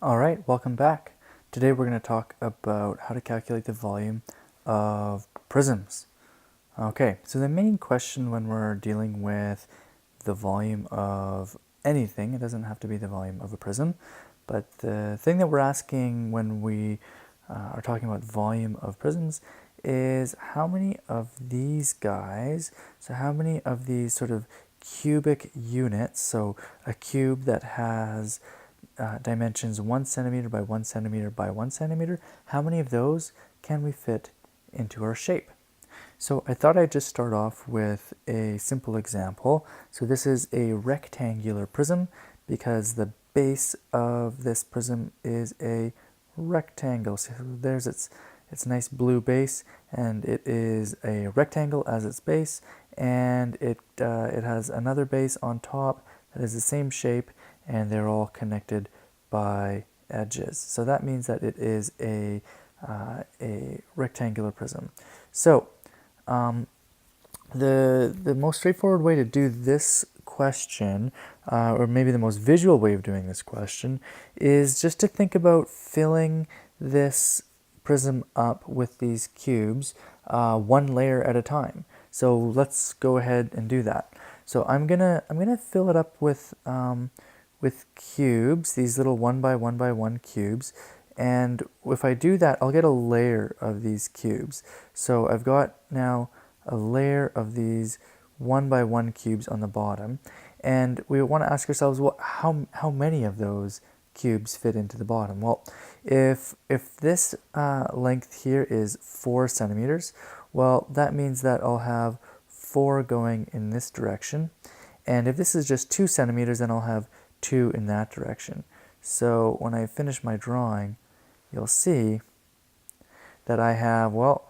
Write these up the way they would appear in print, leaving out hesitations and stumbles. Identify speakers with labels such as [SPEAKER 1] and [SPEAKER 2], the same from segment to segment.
[SPEAKER 1] All right, welcome back. Today we're going to talk about how to calculate the volume of prisms. Okay, so the main question when we're dealing with the volume of anything, it doesn't have to be the volume of a prism, but the thing that we're asking when we are talking about volume of prisms is how many of these guys, so how many of these sort of cubic units, so a cube that has dimensions 1 centimeter by 1 centimeter by 1 centimeter, how many of those can we fit into our shape? So I thought I'd just start off with a simple example. So this is a rectangular prism because the base of this prism is a rectangle. So there's its nice blue base, and it is a rectangle as its base, and it has another base on top that is the same shape, and they're all connected by edges. So that means that it is a rectangular prism. So the most straightforward way to do this question, or maybe the most visual way of doing this question, is just to think about filling this prism up with these cubes one layer at a time. So let's go ahead and do that. So I'm gonna fill it up with cubes, these little 1 by 1 by 1 cubes. And if I do that, I'll get a layer of these cubes. So I've got now a layer of these 1 by 1 cubes on the bottom. And we want to ask ourselves, well, how many of those cubes fit into the bottom? Well, if this length here is 4 centimeters, well, that means that I'll have 4 going in this direction. And if this is just 2 centimeters, then I'll have 2 in that direction. So when I finish my drawing, you'll see that I have, well,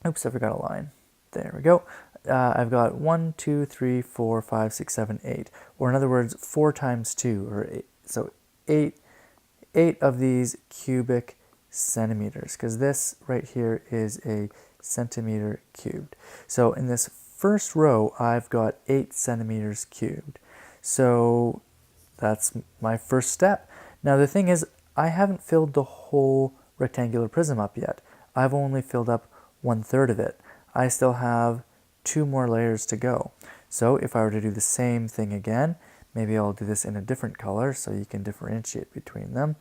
[SPEAKER 1] oops, I forgot a line. There we go. I've got 1, 2, 3, 4, 5, 6, 7, 8. Or in other words, 4 times 2, or 8. So 8 of these cubic centimeters, because this right here is a centimeter cubed. So in this first row, I've got 8 centimeters cubed. So that's my first step. Now the thing is, I haven't filled the whole rectangular prism up yet. I've only filled up 1/3 of it. I still have 2 more layers to go. So if I were to do the same thing again, maybe I'll do this in a different color so you can differentiate between them.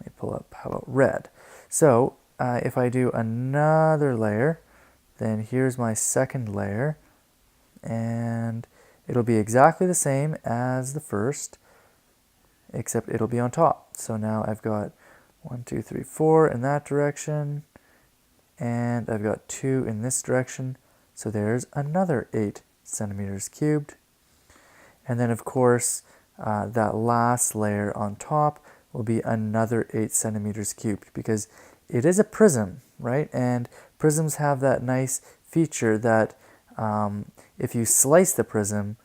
[SPEAKER 1] Let me pull up, how about red? So if I do another layer, then here's my second layer, and it'll be exactly the same as the first, except it'll be on top. So now I've got 1, 2, 3, 4 in that direction, and I've got 2 in this direction. So there's another 8 centimeters cubed. And then of course, that last layer on top will be another 8 centimeters cubed, because it is a prism, right? And prisms have that nice feature that if you slice the prism,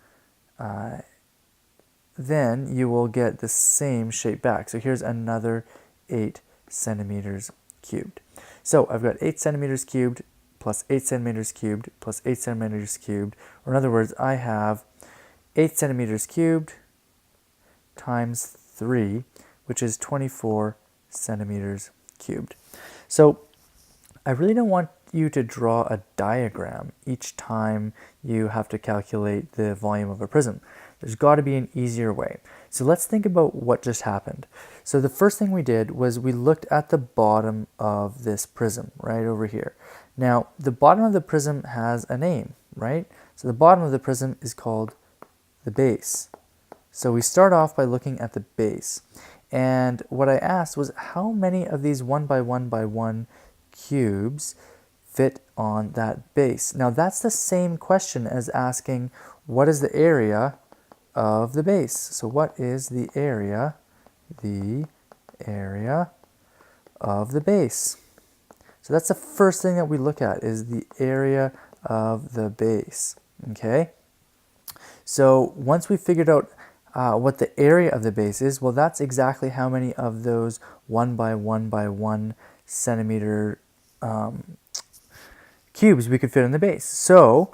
[SPEAKER 1] then you will get the same shape back. So here's another 8 centimeters cubed. So I've got 8 centimeters cubed plus 8 centimeters cubed plus 8 centimeters cubed. Or in other words, I have 8 centimeters cubed times 3, which is 24 centimeters cubed. So I really don't want you to draw a diagram each time you have to calculate the volume of a prism. There's got to be an easier way. So let's think about what just happened. So the first thing we did was we looked at the bottom of this prism right over here. Now the bottom of the prism has a name, right? So the bottom of the prism is called the base. So we start off by looking at the base. And what I asked was how many of these 1 by 1 by 1 cubes fit on that base. Now that's the same question as asking what is the area of the base. So what is the area of the base? So that's the first thing that we look at, is the area of the base. Okay? So once we figured out what the area of the base is, well, that's exactly how many of those 1 by 1 by 1 centimeter cubes we could fit in the base. So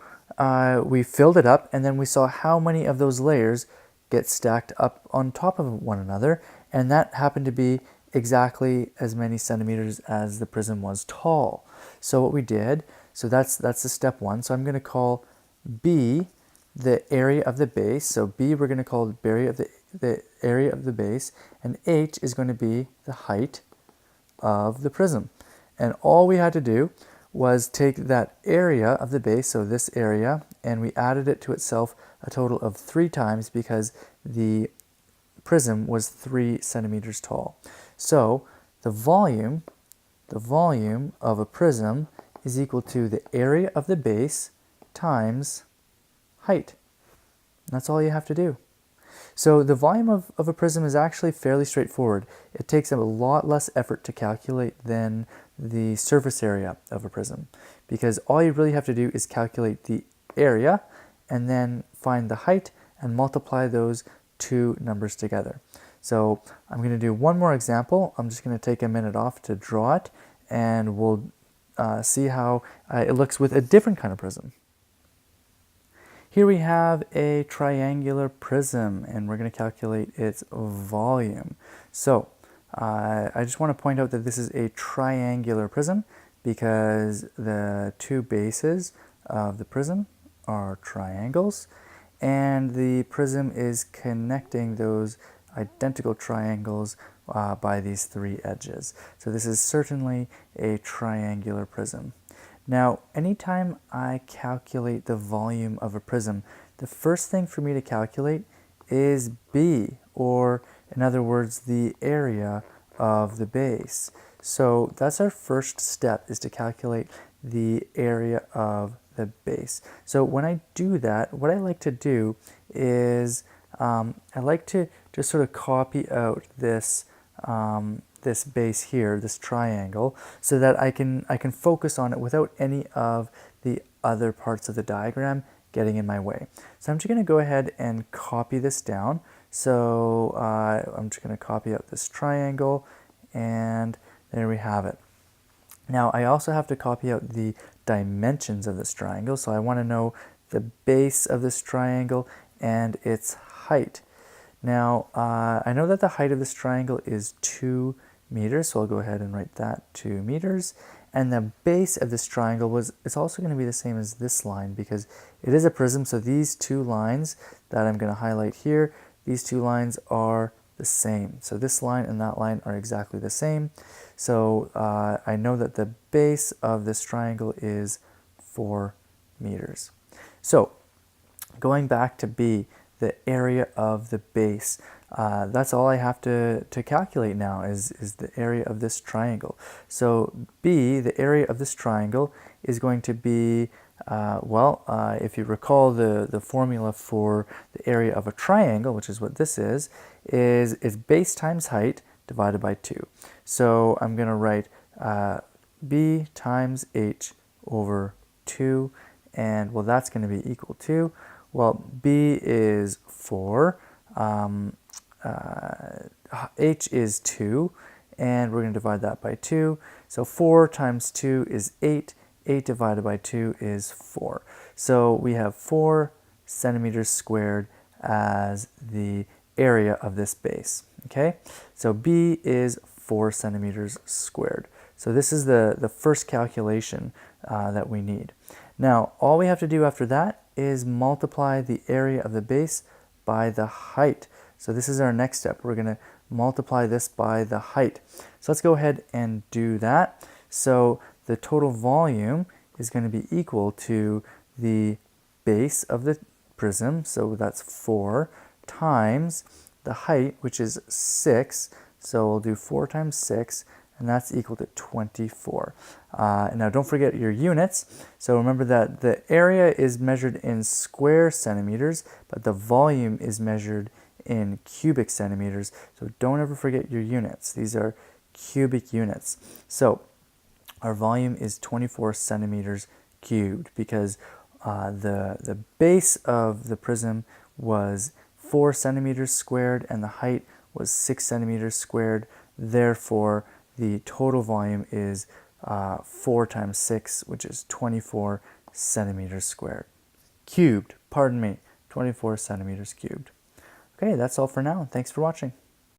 [SPEAKER 1] we filled it up, and then we saw how many of those layers get stacked up on top of one another, and that happened to be exactly as many centimeters as the prism was tall. So what we did, so that's the step one. So I'm going to call B the area of the base. So B we're going to call the area of the base, and H is going to be the height of the prism. And all we had to do was take that area of the base, so this area, and we added it to itself a total of 3 times because the prism was 3 centimeters tall. So the volume of a prism is equal to the area of the base times height. And that's all you have to do. So the volume of a prism is actually fairly straightforward. It takes a lot less effort to calculate than the surface area of a prism, because all you really have to do is calculate the area and then find the height and multiply those two numbers together. So I'm going to do one more example. I'm just going to take a minute off to draw it, and we'll see how it looks with a different kind of prism. Here we have a triangular prism, and we're going to calculate its volume. So I just want to point out that this is a triangular prism because the two bases of the prism are triangles, and the prism is connecting those identical triangles by these 3 edges. So this is certainly a triangular prism. Now, anytime I calculate the volume of a prism, the first thing for me to calculate is B, or in other words, the area of the base. So that's our first step, is to calculate the area of the base. So when I do that, what I like to do is I like to just sort of copy out this this base here, this triangle, so that I can focus on it without any of the other parts of the diagram getting in my way. So I'm just going to go ahead and copy this down. So I'm just going to copy out this triangle, and there we have it. Now I also have to copy out the dimensions of this triangle, so I want to know the base of this triangle and its height. Now I know that the height of this triangle is 2 meters, so I'll go ahead and write that, 2 meters. And the base of this triangle it's also going to be the same as this line because it is a prism, so these 2 lines that I'm going to highlight here, these 2 lines are the same. So this line and that line are exactly the same. So I know that the base of this triangle is 4 meters. So going back to B, the area of the base. That's all I have to calculate now is the area of this triangle. So B, the area of this triangle, is going to be, if you recall the formula for the area of a triangle, which is what this is base times height divided by 2. So I'm going to write B times H over 2, and well, that's going to be equal to, well, B is 4, H is 2, and we're going to divide that by 2. So 4 times 2 is 8. 8 divided by 2 is 4. So we have 4 centimeters squared as the area of this base. Okay, so B is 4 centimeters squared. So this is the first calculation that we need. Now, all we have to do after that is multiply the area of the base by the height. So this is our next step. We're going to multiply this by the height. So let's go ahead and do that. So the total volume is going to be equal to the base of the prism, so that's 4, times the height, which is 6. So we'll do 4 times 6, and that's equal to 24. Now don't forget your units. So remember that the area is measured in square centimeters, but the volume is measured in cubic centimeters. So don't ever forget your units. These are cubic units. So our volume is 24 centimeters cubed because the base of the prism was 4 centimeters squared and the height was 6 centimeters squared. Therefore, the total volume is 4 times 6, which is 24 centimeters squared. Cubed, pardon me, 24 centimeters cubed. Okay, that's all for now. Thanks for watching.